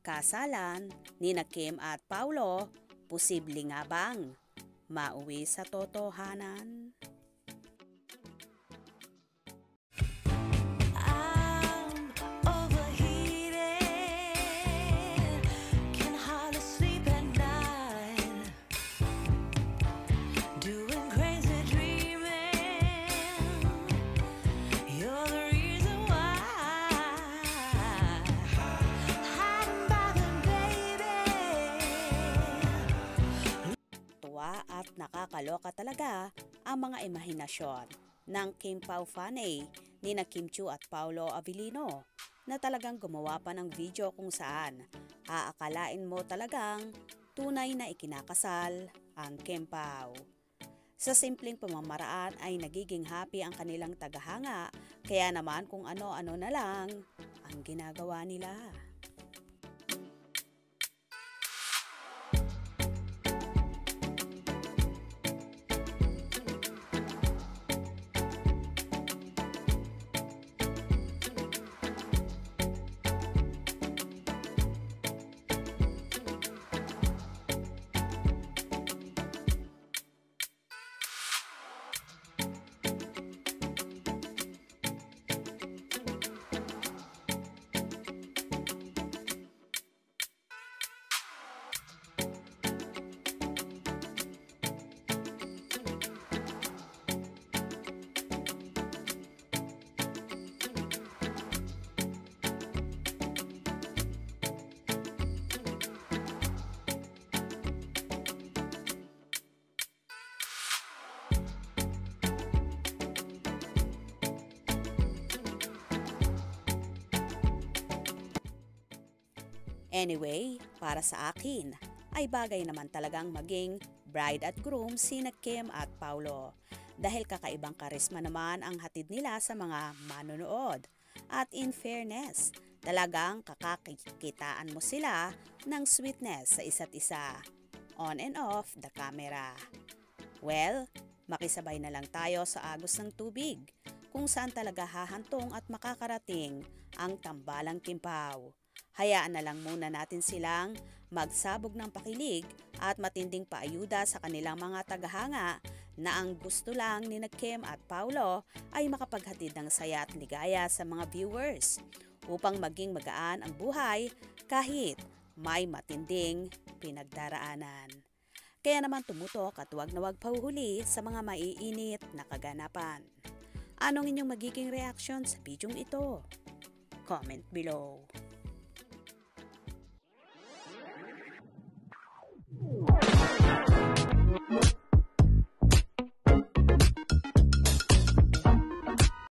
Kasalan nina Kim at Paulo, posible nga bang mauwi sa totohanan? Tuwa at nakakaloka talaga ang mga imahinasyon ng Kim Pao Faney nina Kim Chiu at Paulo Avellino na talagang gumawa pa ng video kung saan aakalain mo talagang tunay na ikinakasal ang Kim Pao. Sa simpleng pamamaraan ay nagiging happy ang kanilang tagahanga, kaya naman kung ano-ano na lang ang ginagawa nila. Anyway, para sa akin, ay bagay naman talagang maging bride at groom sina Kim at Paulo dahil kakaibang karisma naman ang hatid nila sa mga manonood. At in fairness, talagang kakakitaan mo sila ng sweetness sa isa't isa, on and off the camera. Well, makisabay na lang tayo sa agos ng tubig kung saan talaga hahantong at makakarating ang tambalang Kim Pao. Hayaan na lang muna natin silang magsabog ng pakilig at matinding paayuda sa kanilang mga tagahanga na ang gusto lang ni Kim at Paulo ay makapaghatid ng saya at ligaya sa mga viewers upang maging magaan ang buhay kahit may matinding pinagdaraanan. Kaya naman tumutok at huwag na huwag pahuhuli sa mga maiinit na kaganapan. Anong inyong magiging reaction sa bidyong ito? Comment below.